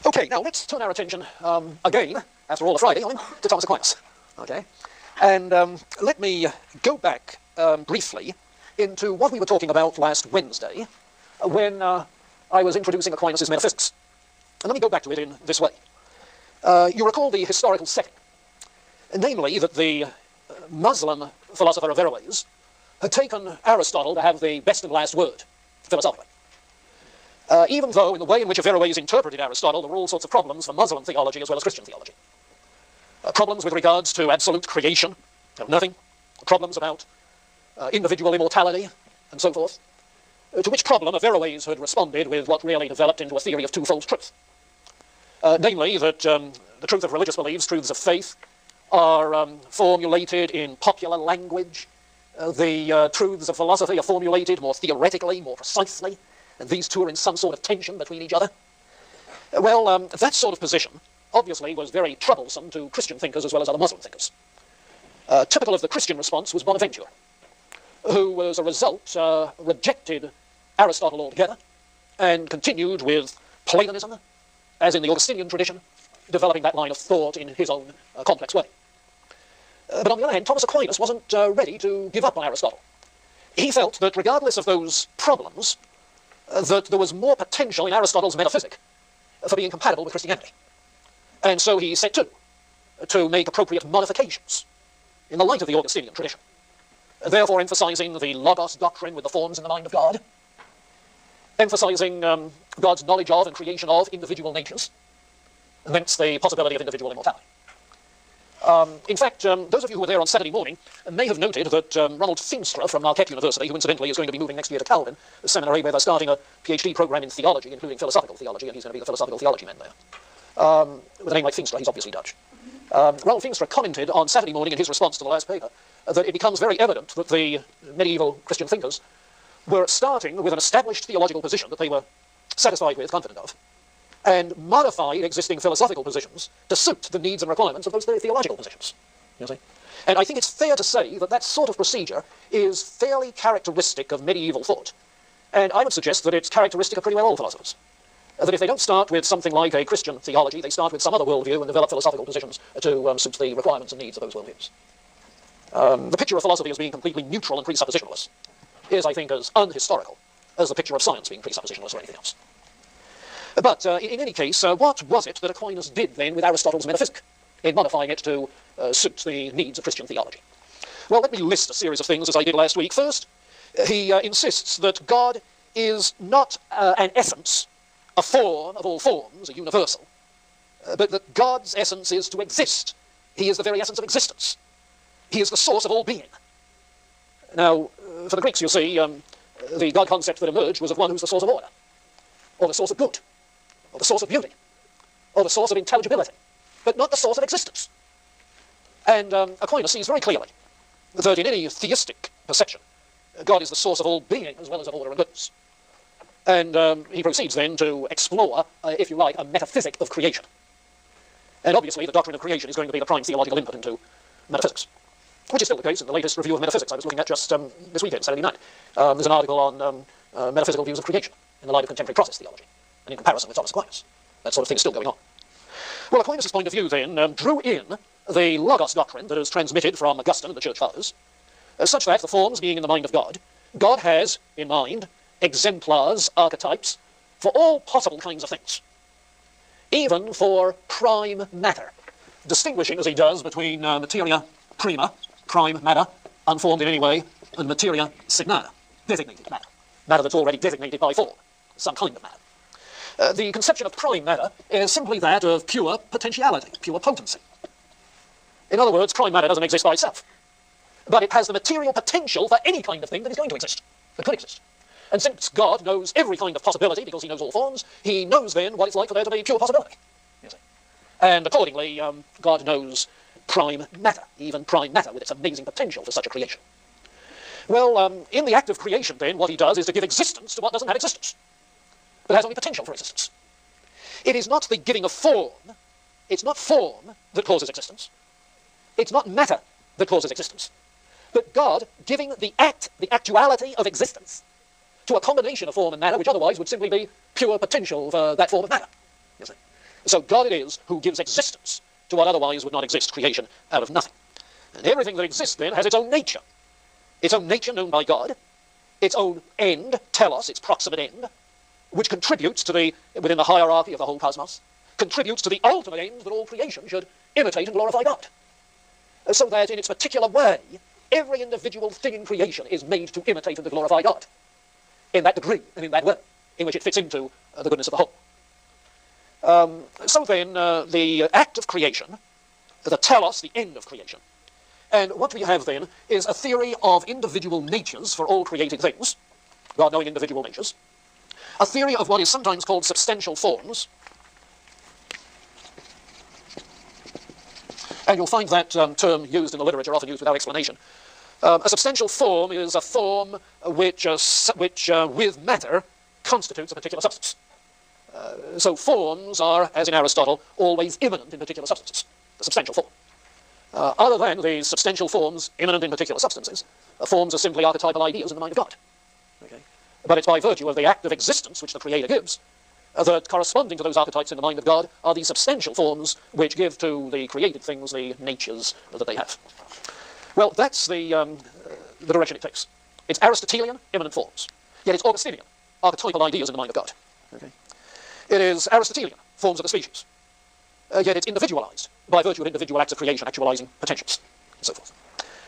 Okay, now let's turn our attention again, after all, a Friday, to Thomas Aquinas. Okay, and let me go back briefly into what we were talking about last Wednesday when I was introducing Aquinas' metaphysics. And let me go back to it in this way. You recall the historical setting, namely that the Muslim philosopher Averroes had taken Aristotle to have the best and last word philosophically. Even though in the way in which Averroes interpreted Aristotle, there were all sorts of problems for Muslim theology as well as Christian theology. Problems with regards to absolute creation of nothing, problems about individual immortality, and so forth, to which problem Averroes had responded with what really developed into a theory of twofold truth. Namely, that the truth of religious beliefs, truths of faith, are formulated in popular language. The truths of philosophy are formulated more theoretically, more precisely, and these two are in some sort of tension between each other. Well, that sort of position obviously was very troublesome to Christian thinkers as well as other Muslim thinkers. Typical of the Christian response was Bonaventure, who, as a result, rejected Aristotle altogether and continued with Platonism, as in the Augustinian tradition, developing that line of thought in his own complex way. But on the other hand, Thomas Aquinas wasn't ready to give up on Aristotle. He felt that regardless of those problems, that there was more potential in Aristotle's metaphysic for being compatible with Christianity. And so he set to make appropriate modifications in the light of the Augustinian tradition, therefore emphasizing the Logos doctrine with the forms in the mind of God, emphasizing God's knowledge of and creation of individual natures, and thence the possibility of individual immortality. In fact, those of you who were there on Saturday morning may have noted that Ronald Feenstra from Marquette University, who incidentally is going to be moving next year to Calvin, the seminary where they're starting a PhD program in theology, including philosophical theology, and he's going to be the philosophical theology man there. With a name like Feenstra, he's obviously Dutch. Ronald Feenstra commented on Saturday morning in his response to the last paper that it becomes very evident that the medieval Christian thinkers were starting with an established theological position that they were satisfied with, confident of, and modified existing philosophical positions to suit the needs and requirements of those theological positions. You see? And I think it's fair to say that that sort of procedure is fairly characteristic of medieval thought. And I would suggest that it's characteristic of pretty well all philosophers. That if they don't start with something like a Christian theology, they start with some other worldview and develop philosophical positions to suit the requirements and needs of those worldviews. The picture of philosophy as being completely neutral and presuppositionalist is, I think, as unhistorical as the picture of science being presuppositionalist or anything else. But in any case, what was it that Aquinas did then with Aristotle's metaphysic in modifying it to suit the needs of Christian theology? Well, let me list a series of things as I did last week. First, he insists that God is not an essence, a form of all forms, a universal, but that God's essence is to exist. He is the very essence of existence. He is the source of all being. Now, for the Greeks, you see, the God concept that emerged was of one who's the source of order, or the source of good, or the source of beauty, or the source of intelligibility, but not the source of existence. And Aquinas sees very clearly that in any theistic perception, God is the source of all being as well as of order and goodness. And he proceeds then to explore, if you like, a metaphysic of creation. And obviously the doctrine of creation is going to be the prime theological input into metaphysics, which is still the case in the latest review of metaphysics I was looking at just this weekend, Saturday night. There's an article on metaphysical views of creation in the light of contemporary process theology, and in comparison with Thomas Aquinas. That sort of thing is still going on. Well, Aquinas' point of view then drew in the Logos doctrine that is transmitted from Augustine and the Church Fathers, such that the forms being in the mind of God, God has in mind exemplars, archetypes, for all possible kinds of things, even for prime matter, distinguishing as he does between materia prima, prime matter, unformed in any way, and materia signata, designated matter, matter that's already designated by form, some kind of matter. The conception of prime matter is simply that of pure potentiality, pure potency. In other words, prime matter doesn't exist by itself, but it has the material potential for any kind of thing that is going to exist, that could exist. And since God knows every kind of possibility, because he knows all forms, he knows then what it's like for there to be pure possibility. You see? And accordingly, God knows prime matter, even prime matter with its amazing potential for such a creation. Well, in the act of creation then, what he does is to give existence to what doesn't have existence, but has only potential for existence. It is not the giving of form, it's not form that causes existence, it's not matter that causes existence, but God giving the actuality of existence to a combination of form and matter, which otherwise would simply be pure potential for that form of matter. You see? So God it is who gives existence to what otherwise would not exist, creation out of nothing. And everything that exists then has its own nature known by God, its own end, telos, its proximate end, which contributes to within the hierarchy of the whole cosmos, contributes to the ultimate end that all creation should imitate and glorify God. So that in its particular way, every individual thing in creation is made to imitate and to glorify God, in that degree and in that way, in which it fits into the goodness of the whole. So then, the act of creation, the telos, the end of creation, and what we have then is a theory of individual natures for all created things, God knowing individual natures, a theory of what is sometimes called substantial forms, and you'll find that term used in the literature, often used without explanation. A substantial form is a form which with matter, constitutes a particular substance. So forms are, as in Aristotle, always immanent in particular substances, the substantial form. Other than these substantial forms immanent in particular substances, forms are simply archetypal ideas in the mind of God. Okay? But it's by virtue of the act of existence which the Creator gives that corresponding to those archetypes in the mind of God are these substantial forms which give to the created things the natures that they have. Well, that's the direction it takes. It's Aristotelian, immanent forms. Yet it's Augustinian, archetypal ideas in the mind of God. Okay? It is Aristotelian, forms of the species. Yet it's individualized by virtue of individual acts of creation, actualizing potentials, and so forth.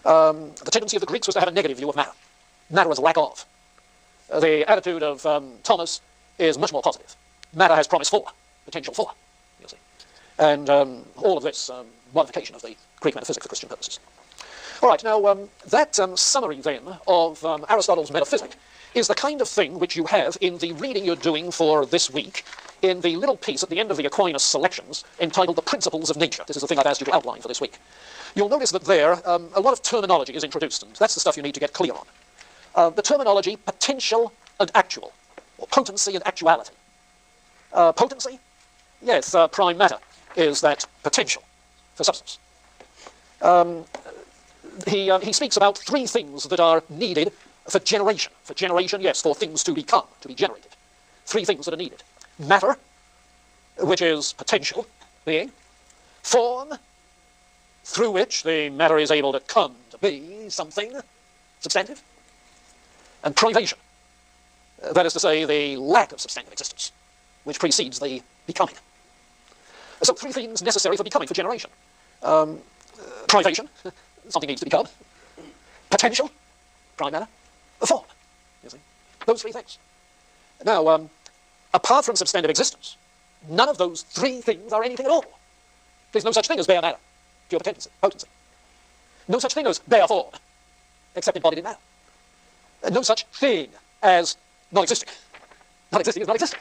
The tendency of the Greeks was to have a negative view of matter. Matter was lack of. The attitude of Thomas is much more positive. Matter has promise for, potential for, you see. And all of this modification of the Greek metaphysics for Christian purposes. All right, now that summary then of Aristotle's metaphysic is the kind of thing which you have in the reading you're doing for this week in the little piece at the end of the Aquinas selections entitled The Principles of Nature. This is the thing I've asked you to outline for this week. You'll notice that there a lot of terminology is introduced, and that's the stuff you need to get clear on. The terminology potential and actual, or potency and actuality. Potency? Yes, prime matter is that potential for substance. He speaks about three things that are needed for generation. For generation, yes, for things to become, to be generated. Three things that are needed. Matter, which is potential being. Form, through which the matter is able to come to be something substantive. And privation, that is to say, the lack of substantive existence, which precedes the becoming. So three things necessary for becoming, for generation. Privation, something needs to become. Potential, prime matter. Form, you see. Those three things. Now, apart from substantive existence, none of those three things are anything at all. There's no such thing as bare matter, pure potency. No such thing as bare form, except embodied in matter. No such thing as non-existing. Non-existing is non-existing.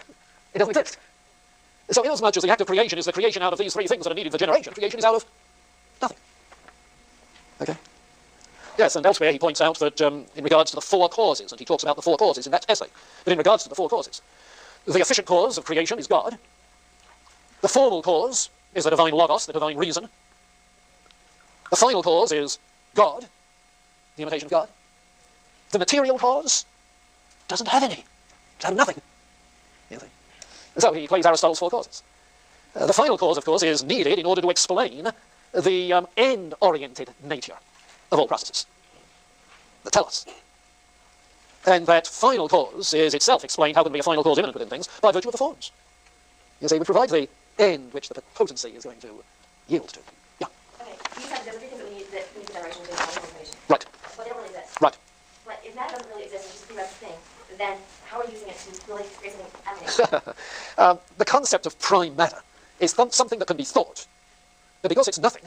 It doesn't exist. So inasmuch as the act of creation is the creation out of these three things that are needed for generation, creation is out of nothing. Okay? Yes, and elsewhere he points out that in regards to the four causes, and he talks about the four causes in that essay, but in regards to the four causes, the efficient cause of creation is God. The formal cause is the divine logos, the divine reason. The final cause is God, the imitation of God. The material cause doesn't have any. It's out of nothing. You see. So he plays Aristotle's four causes. The final cause, of course, is needed in order to explain the end-oriented nature of all processes, the telos. And that final cause is itself explained, how can there be a final cause immanent within things, by virtue of the forms. You see, which provides the end which the potency is going to yield to. Yeah. Okay, you said there's three things that we need for generation to become information. Right. But they don't really exist. Right. But if matter doesn't really exist, it's just a theoretical thing, then how are you using it to really create something animated? The concept of prime matter is something that can be thought, but because it's nothing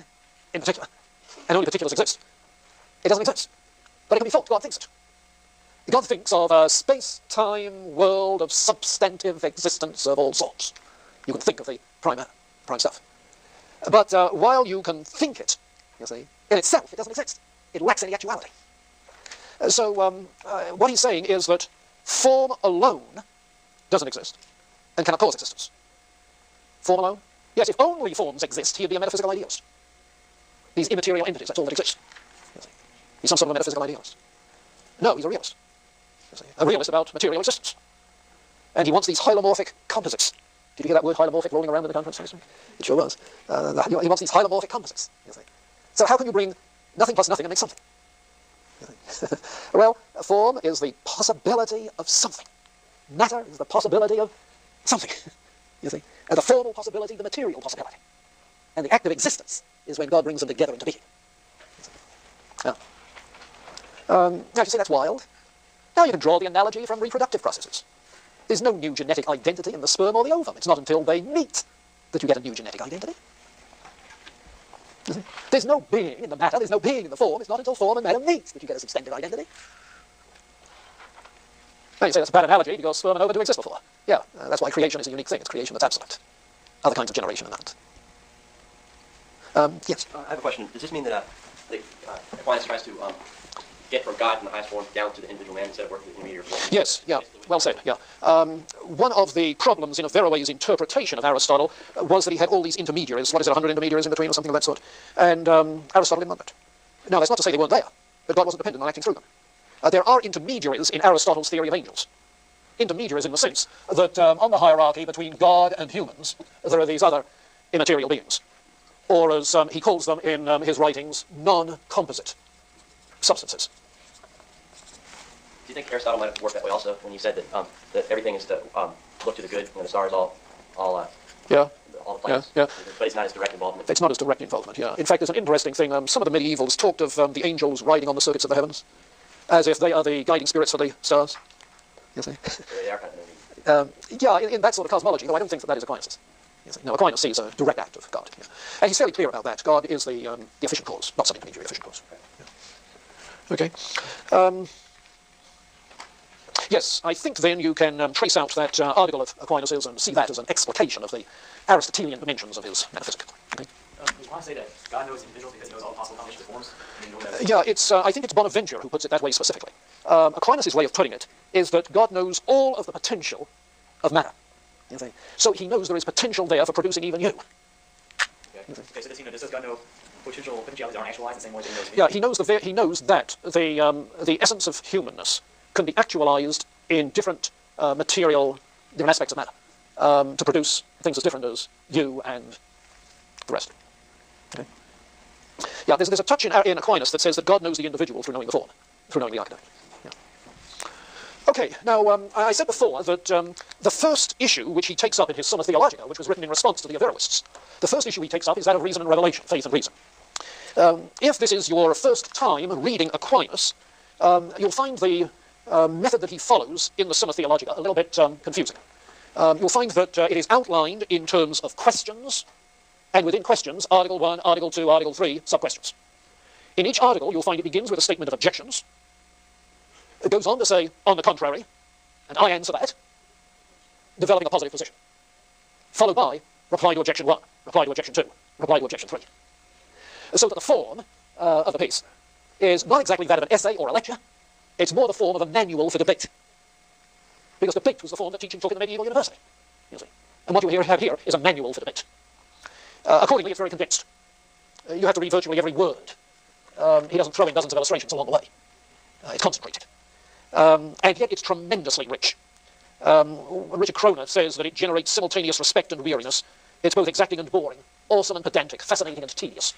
in particular, and only particulars exist, it doesn't exist. But it can be thought. God thinks it. God thinks of a space-time world of substantive existence of all sorts. You can think of the prime matter, prime stuff. But while you can think it, you see, in itself, it doesn't exist. It lacks any actuality. So what he's saying is that form alone doesn't exist and cannot cause existence. Form alone? Yes, if only forms exist, he'd be a metaphysical idealist. These immaterial entities, that's all that exists. He's some sort of a metaphysical idealist. No, he's a realist. A realist about material existence. And he wants these hylomorphic composites Did you hear that word hylomorphic rolling around in the conference? It sure was. He wants these hylomorphic composites. You see. So how can you bring nothing plus nothing and make something? Well, form is the possibility of something. Matter is the possibility of something. You see. And the formal possibility, the material possibility. And the act of existence is when God brings them together into being. Now, you see, that's wild. Now you can draw the analogy from reproductive processes. There's no new genetic identity in the sperm or the ovum. It's not until they meet that you get a new genetic identity. There's no being in the matter, there's no being in the form. It's not until form and matter meet that you get a substantive identity. Now you say that's a bad analogy because sperm and ovum do exist before. Yeah, that's why creation is a unique thing. It's creation that's absolute. Other kinds of generation are not. Yes? I have a question. Does this mean that Aquinas tries to get from God in the highest form down to the individual man instead of working with the intermediate form? Yes, yeah, well said, yeah. One of the problems in Averroes' interpretation of Aristotle was that he had all these intermediaries, 100 intermediaries in between or something of that sort, and Aristotle didn't want that. Now, that's not to say they weren't there, but God wasn't dependent on acting through them. There are intermediaries in Aristotle's theory of angels. Intermediaries in the sense that on the hierarchy between God and humans, there are these other immaterial beings, or as he calls them in his writings, non-composite substances. Do you think Aristotle might have worked that way also when you said that that everything is to look to the good and the stars all the planets? Yeah. But it's not as direct involvement. It's not as direct involvement, yeah. In fact, there's an interesting thing. Some of the medievals talked of the angels riding on the circuits of the heavens, as if they are the guiding spirits for the stars. You see? They are kind of yeah, in that sort of cosmology, though I don't think that is Aquinas'. You see? No, Aquinas sees a direct act of God. Yeah. And he's fairly clear about that. God is the efficient cause, not some intermediary efficient cause. Yeah. Okay. Yes, I think then you can trace out that article of Aquinas' and see that as an explication of the Aristotelian dimensions of his metaphysic. Okay? Does Aquinas say that God knows individuals because he knows all possible combinations of forms? Yeah, I think it's Bonaventure who puts it that way specifically. Aquinas' way of putting it is that God knows all of the potential of matter. You see? So he knows there is potential there for producing even you. Okay, so does God know potentialities aren't actualized the same way that he knows? Yeah, he knows that the essence of humanness can be actualized in different different aspects of matter, to produce things as different as you and the rest. Okay. Yeah, there's a touch in Aquinas that says that God knows the individual through knowing the form, through knowing the archetype. Yeah. Okay, now I said before that the first issue which he takes up in his Summa Theologica, which was written in response to the Averroists, the first issue he takes up is that of reason and revelation, faith and reason. If this is your first time reading Aquinas, you'll find the method that he follows in the Summa Theologica a little bit confusing. You'll find that it is outlined in terms of questions, and within questions, Article 1, Article 2, Article 3, sub-questions. In each article, you'll find it begins with a statement of objections. It goes on to say, on the contrary, and I answer that, developing a positive position. Followed by, reply to objection 1, reply to objection 2, reply to objection 3. So that the form of the piece is not exactly that of an essay or a lecture, it's more the form of a manual for debate. Because debate was the form that teaching took in the medieval university. You see. And what you have here is a manual for debate. Accordingly, it's very condensed. You have to read virtually every word. He doesn't throw in dozens of illustrations along the way. It's concentrated. And yet it's tremendously rich. Richard Kroner says that it generates simultaneous respect and weariness. It's both exacting and boring, awesome and pedantic, fascinating and tedious.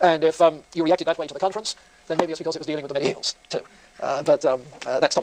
And if you reacted that way to the conference, then maybe it's because it was dealing with the medievals, too. But that's not